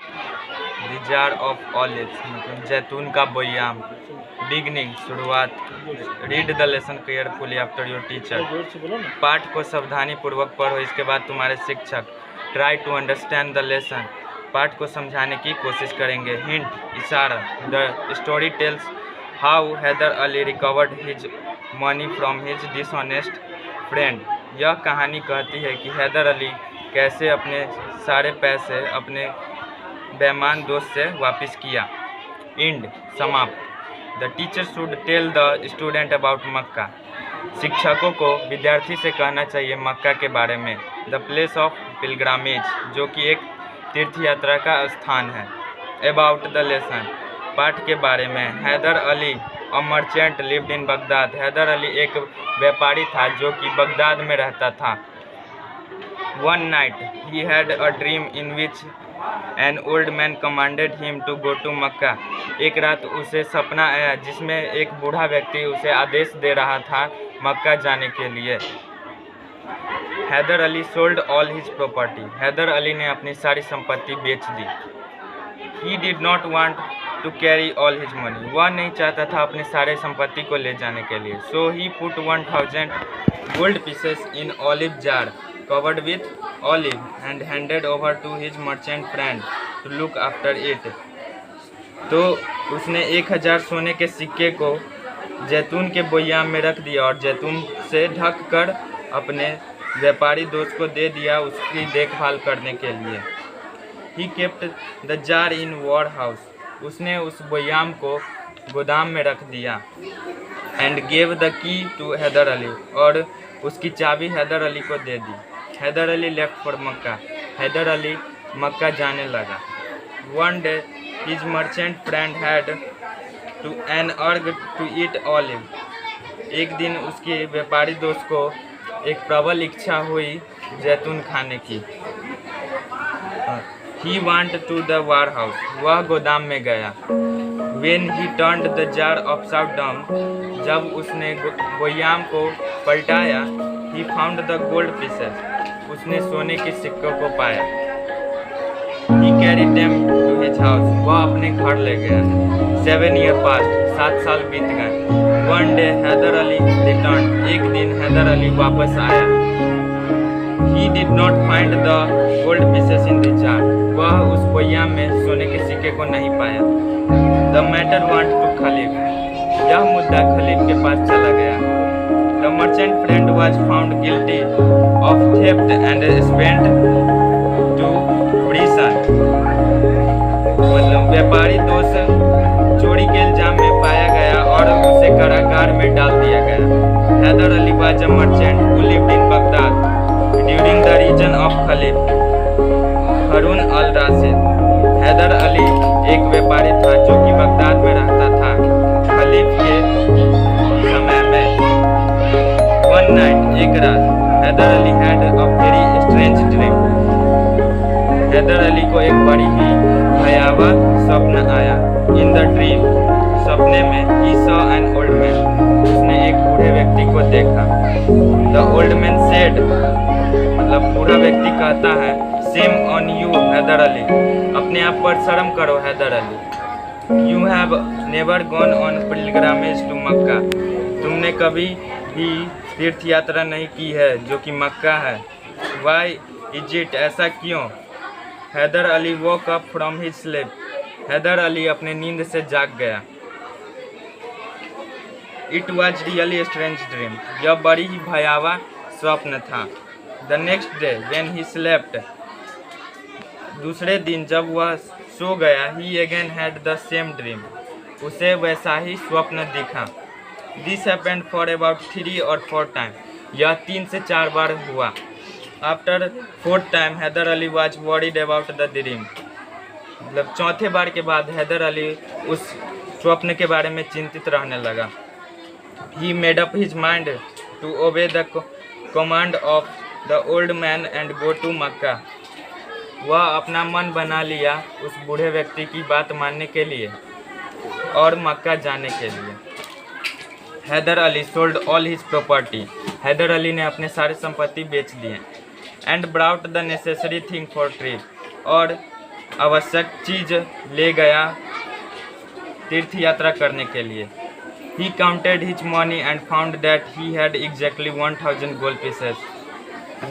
The jar of olives मतलब जैतून का बोयाम। बिगनिंग शुरुआत। Read the lesson carefully after your teacher. पाठ को सावधानी पूर्वक पढ़ो, इसके बाद तुम्हारे शिक्षक। Try to understand the lesson, पाठ को समझाने की कोशिश करेंगे। हिंट इशारा। The story tells how Haidar Ali recovered his money from his dishonest friend. यह कहानी कहती है कि हैदर अली कैसे अपने सारे पैसे अपने बेईमान दोस्त से वापस किया। इंड समाप्त। The teacher should tell the student about Mecca, शिक्षकों को विद्यार्थी से कहना चाहिए मक्का के बारे में। द प्लेस ऑफ पिलग्रामेज, जो कि एक तीर्थ यात्रा का स्थान है। अबाउट द लेसन, पाठ के बारे में। Haider Ali a merchant lived in Baghdad, Haider Ali एक व्यापारी था जो कि बगदाद में रहता था। One night he had a dream in which an old man commanded him to go to Mecca, एक रात उसे सपना आया जिसमें एक बूढ़ा व्यक्ति उसे आदेश दे रहा था मक्का जाने के लिए। Haider Ali sold all his property, Haider Ali ने अपनी सारी संपत्ति बेच दी। He did not want to carry all his money, वह नहीं चाहता था अपने सारे संपत्ति को ले जाने के लिए। So he put 1000 gold pieces in olive jar covered with olive and handed over to his merchant friend to look after it। तो उसने 1000 सोने के सिक्के को जैतून के बोयाम में रख दिया और जैतून से ढक कर अपने व्यापारी दोस्त को दे दिया उसकी देखभाल करने के लिए। He kept the jar in warehouse, उसने उस बोयाम को गोदाम में रख दिया। And gave the key to Haider Ali, और उसकी चाबी हैदर अली को दे दी। Haidar Ali left for Mecca, Haidar Ali मक्का जाने लगा। One day his merchant friend had to an urge to eat olive, एक दिन उसके व्यापारी दोस्त को एक प्रबल इच्छा हुई जैतून खाने की। He want to the warehouse, वह गोदाम में गया। When he turned the jar upside down, जब उसने बोयाम को पलटाया। He found the gold pieces, उसने सोने के सिक्कों को पाया। He carried them to his house, वह अपने घर ले गया। 7 years passed, 7 साल बीत गए। One day Haider Ali returned, एक दिन हैदर अली वापस आया। He did not find the gold pieces in the jar, वह उस बोयाम में सोने के सिक्के को नहीं पाया। The matter went to खलीफ, यह मुद्दा खलीफ के पास चला गया। The merchant friend was found guilty of theft and sent to prison, मतलब व्यापारी दोस्त चोरी के इल्जाम में पाया गया और उसे कारागार में डाल दिया गया। Haider Ali was a merchant who lived in Baghdad during the reign of Khalif Haroon Al Rashid, Haider Ali एक व्यापारी था जो कि बगदाद में रहता था खलीफ के समय में। वन नाइट, एक रात, Haidar Ali had a very strange dream, Haidar Ali को एक बड़ी ही भयावह स्वप्न आया। इन द ड्रीम, सपने में, he saw an old man, उसने एक बूढ़े व्यक्ति को देखा। द ओल्ड मैन सेड, मतलब बूढ़ा व्यक्ति कहता है, shame on you Haider Ali, अपने आप पर शर्म करो Haider Ali. You have never gone on pilgrimage to Mecca, तुमने कभी भी तीर्थ यात्रा नहीं की है जो कि मक्का है। वाई इज इट, ऐसा क्यों? Haider Ali woke up from his sleep, Haider Ali अपने नींद से जाग गया। It was really strange dream, यह बड़ी ही भयावह स्वप्न था। The next day when he slept, दूसरे दिन जब वह सो गया, he again had the same dream, उसे वैसा ही स्वप्न दिखा। This happened for about 3 or 4 time, यह 3 से 4 बार हुआ। After 4th time Haider Ali was worried about the dream, मतलब चौथे बार के बाद हैदर अली उस स्वप्न के बारे में चिंतित रहने लगा। He made up his mind to obey the command of the old man and go to Mecca, वह अपना मन बना लिया उस बूढ़े व्यक्ति की बात मानने के लिए और मक्का जाने के लिए। Haider Ali sold all his property, Haider Ali ने अपने सारे संपत्ति बेच दिए। And brought the necessary thing for trip, और आवश्यक चीज़ ले गया तीर्थ यात्रा करने के लिए। He counted his money and found that he had exactly 1000 gold pieces.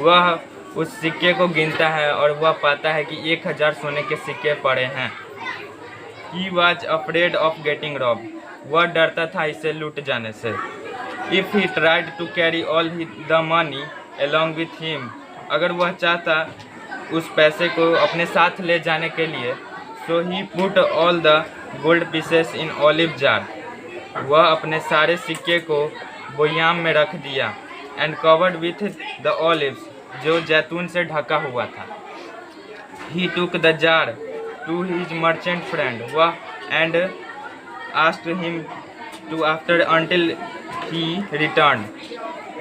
वह उस सिक्के को गिनता है और वह पाता है कि 1000 सोने के सिक्के पड़े हैं। He was afraid of getting robbed. वह डरता था इसे लूट जाने से। If he tried to carry all the money along with him, अगर वह चाहता उस पैसे को अपने साथ ले जाने के लिए, so he put all the gold pieces in olive jar. वह अपने सारे सिक्के को बोयाम में रख दिया। And covered with the olives, जो जैतून से ढका हुआ था। He took the jar to his merchant friend. वह and asked him to after until he returned.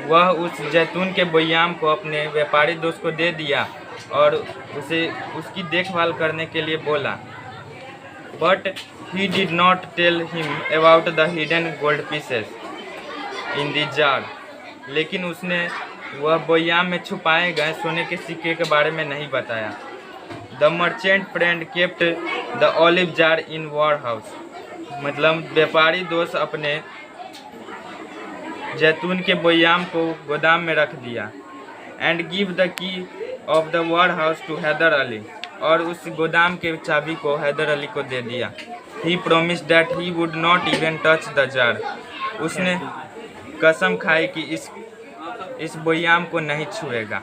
वह उस जैतून के बोयाम को अपने व्यापारी दोस्त को दे दिया और उसे उसकी देखभाल करने के लिए बोला। But he did not tell him about the hidden gold pieces in the jar. लेकिन उसने वह बोयाम में छुपाए गए सोने के सिक्के के बारे में नहीं बताया। The merchant friend kept the olive jar in warehouse. मतलब व्यापारी दोस्त अपने जैतून के बोयाम को गोदाम में रख दिया। And give the key of the warehouse to Haider Ali, और उस गोदाम के चाबी को हैदर अली को दे दिया। He promised that he would not even touch the jar. उसने कसम खाई कि इस बोयाम को नहीं छुएगा।